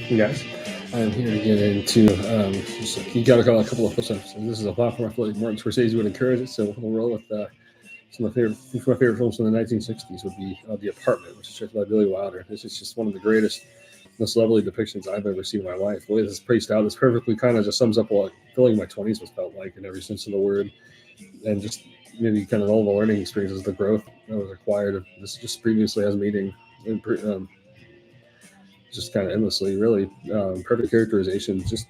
Hey guys, I'm here to get into you got to call a couple of films. And this is a platform I feel like Martin Scorsese would encourage it, so we'll roll with some of my favorite films from the 1960s would be The Apartment, which is directed by Billy Wilder. This is just one of the greatest, most lovely depictions I've ever seen in my life. The way this is paced out, this perfectly kind of just sums up what feeling my 20s was felt like in every sense of the word, and just maybe kind of all the learning experiences, the growth that was acquired of this just previously as meeting. And just kind of endlessly, really perfect characterization. Just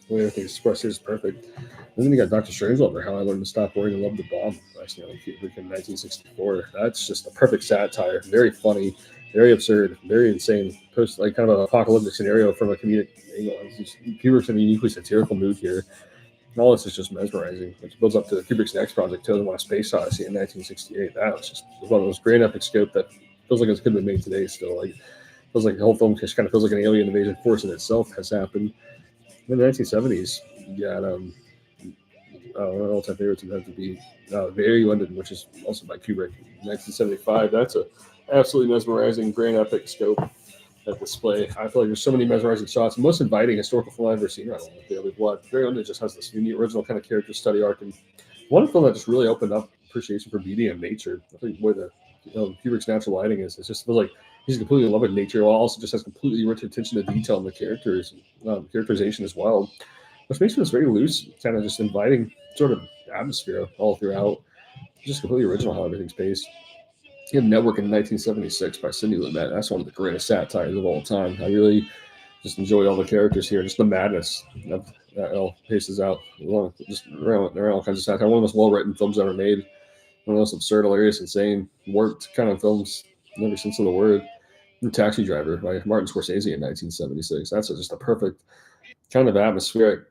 the way everything's expressed is perfect. And then you got Doctor Strangelove, How I Learned to Stop Worrying and Love the Bomb by Stanley Kubrick in 1964. That's just a perfect satire, very funny, very absurd, very insane, post like kind of an apocalyptic scenario from a comedic angle. Kubrick's in a uniquely satirical mood here. And all this is just mesmerizing, which builds up to Kubrick's next project, 2001: A Space Odyssey in 1968. That was just one of those great epic scope that feels like it could have been made today still. Like feels like the whole film just kind of feels like an alien invasion force in itself has happened. In the 1970s, you got one of my all-time favorites would have to be Very London, which is also by Kubrick, 1975. That's a absolutely mesmerizing, grand epic scope that display. I feel like there's so many mesmerizing shots, most inviting historical film I've ever seen. Right on the Daily Blood. Very London just has this unique, original kind of character study arc, and one film that just really opened up appreciation for beauty and nature. I think where the Kubrick's natural lighting is, it just feels like he's completely in love with nature, while also just has completely rich attention to detail in the characters, characterization as well, which makes this very loose, kind of just inviting sort of atmosphere all throughout. Just completely original how everything's paced. He had Network in 1976 by Sidney Lumet. That's one of the greatest satires of all time. I really just enjoy all the characters here, just the madness that it all paces out. Just around all kinds of satire. One of the most well-written films ever made. One of the most absurd, hilarious, insane, warped kind of films in every sense of the word. The Taxi Driver by Martin Scorsese in 1976. That's just a perfect kind of atmospheric,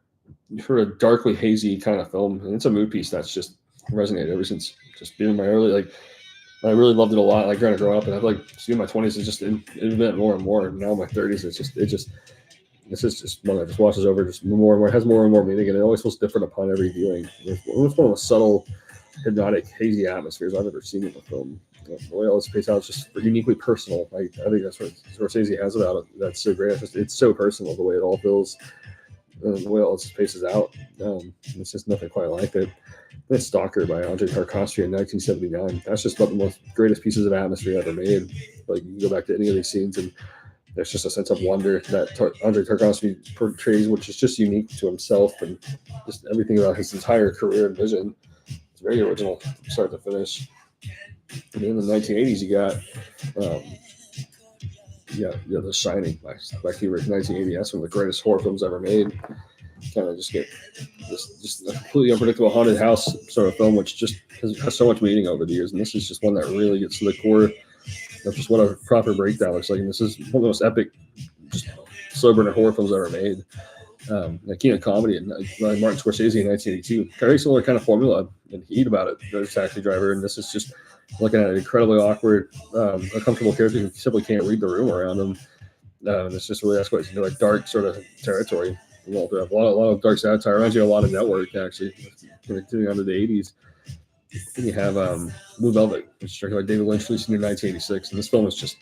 sort of darkly hazy kind of film, and it's a mood piece that's just resonated ever since just being my early like. I really loved it a lot. Like growing up, and I feel like seeing my 20s is just in bit more and more. And now in my 30s, this is just one that just washes over just more and more. It has more and more meaning, and it always feels different upon every viewing. It's one of the subtle, hypnotic, hazy atmospheres I've ever seen in a film. The way all this plays out is just uniquely personal. I think that's what Scorsese has about it. That's so great. It's so personal the way it all feels, the way all this paces out. It's just nothing quite like it. That's Stalker by Andrei Tarkovsky in 1979. That's just one of the most greatest pieces of atmosphere ever made. Like you can go back to any of these scenes, and there's just a sense of wonder that Andrei Tarkovsky portrays, which is just unique to himself and just everything about his entire career and vision. It's very original from start to finish. And in the 1980s, you got um, The Shining by Kubrick, 1980. That's one of the greatest horror films ever made. Kind of just get just a completely unpredictable haunted house sort of film, which just has so much meaning over the years. And this is just one that really gets to the core of just what a proper breakdown looks like. And this is one of the most epic, just slow burner horror films ever made. Like Comedy by Martin Scorsese in 1982. Very similar kind of formula and heat about it. There's Taxi Driver, and this is just looking at an incredibly awkward, uncomfortable character who simply can't read the room around him. And it's just really escalates into like dark sort of territory. A lot of dark satire. Reminds you a lot of Network, actually, continuing on to the 80s. Then you have Blue Velvet, which is directed by David Lynch, released in 1986. And this film is just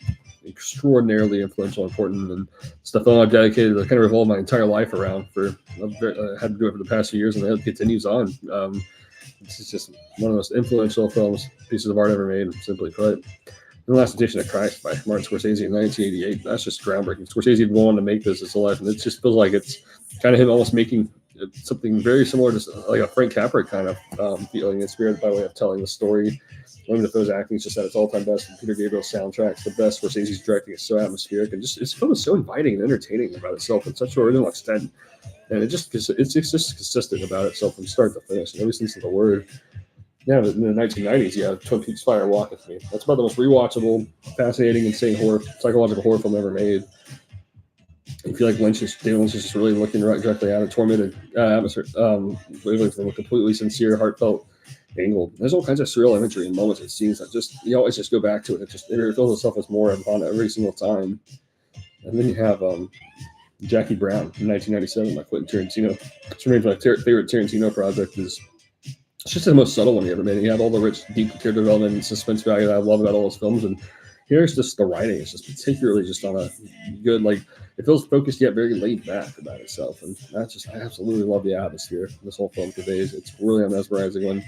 extraordinarily influential, important, and it's the film I've dedicated to kind of revolve my entire life around. I've had to do it for the past few years, and it continues on. This is just one of the most influential films, pieces of art ever made, simply put. The Last Temptation of Christ by Martin Scorsese in 1988. That's just groundbreaking. Scorsese would go on to make this his life, and it just feels like it's kind of him almost making something very similar to like a Frank Capra kind of feeling, inspired by way of telling the story. William Dafoe's acting is just at its all-time best, and Peter Gabriel's soundtrack's the best. Scorsese's directing is so atmospheric, and just this film is so inviting and entertaining about itself in such an original extent, and it's just consistent about itself from start to finish, and every sense of the word. Yeah, in the 1990s, yeah, Twin Peaks: Fire Walk with Me. That's about the most rewatchable, fascinating, insane psychological horror film ever made. I feel like David Lynch is just really looking right directly at a tormented atmosphere, from a completely sincere, heartfelt angle. There's all kinds of surreal imagery and moments and scenes that just you always just go back to it. It reveals itself as more upon every single time. And then you have Jackie Brown in 1997 by Quentin Tarantino. It's remains my favorite Tarantino project. It's just the most subtle one he ever made. You have all the rich, deep character development and suspense value that I love about all his films. And here's just the writing. It's just particularly just on a good, like, it feels focused yet very laid back about itself, and that's just I absolutely love the atmosphere this whole film conveys. It's really a mesmerizing one.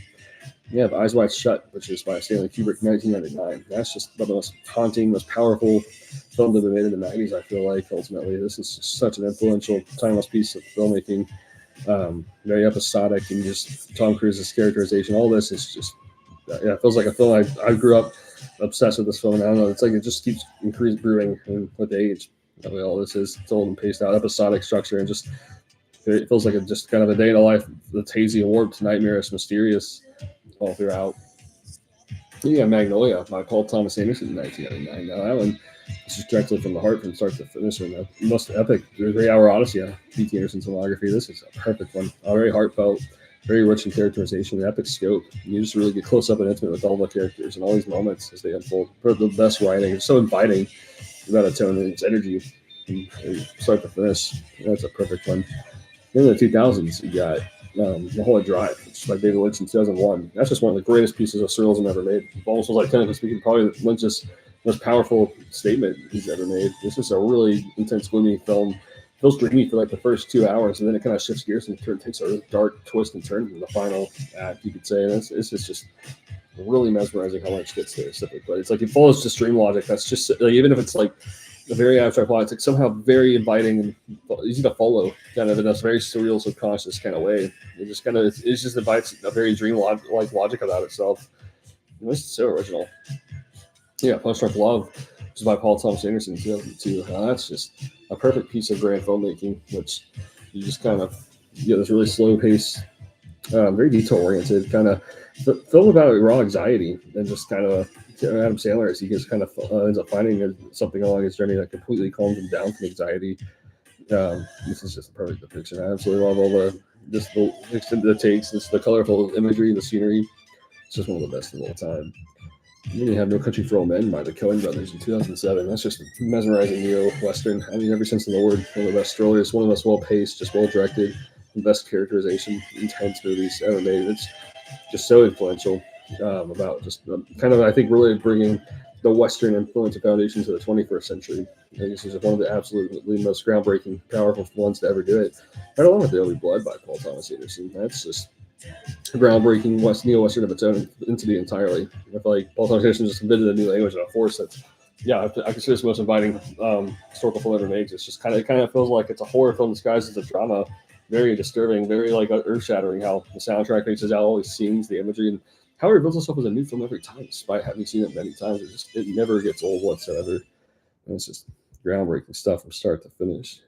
You have Eyes Wide Shut, which is by Stanley Kubrick, 1999. That's just the most haunting, most powerful film that been made in the 90s. I feel like ultimately this is just such an influential, timeless piece of filmmaking. Very episodic, and just Tom Cruise's characterization. All this is just yeah, it feels like a film. I grew up obsessed with this film, and I don't know. It's like it just keeps increasing, brewing with age. That way, all this is told and paced out, episodic structure, and just it feels like it's just kind of a day in a life that's hazy and warped, nightmarish, mysterious all throughout. Yeah, Magnolia by Paul Thomas Anderson in 1999. Now that one is just directly from the heart from start to finish, and the most epic 3-hour odyssey of P.T. Anderson's filmography. This is a perfect one. Very heartfelt, very rich in characterization, epic scope. You just really get close up and intimate with all the characters and all these moments as they unfold. The best writing. It's so inviting about a tone and its energy from start to finish. That's a perfect one. In the 2000s, you got Mulholland Drive, which is by David Lynch in 2001. That's just one of the greatest pieces of surrealism ever made. It almost was like technically speaking, probably Lynch's most powerful statement he's ever made. This is a really intense, gloomy film. Feels dreamy for like the first 2 hours, and then it kind of shifts gears and takes a really dark twist and turn in the final act, you could say. And it's just really mesmerizing how Lynch gets there. But it's like it follows just dream logic. That's just like, even if it's like a very abstract plot, it's like somehow very inviting and easy to follow, kind of in a very surreal, subconscious kind of way. It just kind of it just invites a very dream-like logic about itself. And this is so original. Yeah, Punch Drunk Love, which is by Paul Thomas Anderson in 2002. That's just a perfect piece of grand filmmaking, which you just kind of get this really slow pace, very detail-oriented kind of film about raw anxiety and just kind of Adam Sandler as he just kind of ends up finding something along his journey that completely calms him down from anxiety. This is just a perfect depiction. I absolutely love all the takes, the colorful imagery, the scenery. It's just one of the best of all time. Then you have No Country for Old Men by the Coen Brothers in 2007. That's just a mesmerizing neo-western. I mean, every sense of the word, one of the best strollers, one of the most well-paced, just well-directed, best characterization, intense movies ever made. It's just so influential about just kind of, I think, really bringing the Western influence and foundation to the 21st century. I think this is one of the absolutely most groundbreaking, powerful ones to ever do it. Right along with The Only Blood by Paul Thomas Anderson. That's just groundbreaking neo-Western of its own entity entirely. I feel like Paul Thomas Anderson just invented a new language and a force that's, yeah, I consider this the most inviting historical film ever made. It's just kind of feels like it's a horror film disguised as a drama. Very disturbing, very like earth-shattering how the soundtrack reaches out all these scenes, the imagery, and how it reveals itself as a new film every time, despite having seen it many times. It never gets old whatsoever. And it's just groundbreaking stuff from start to finish.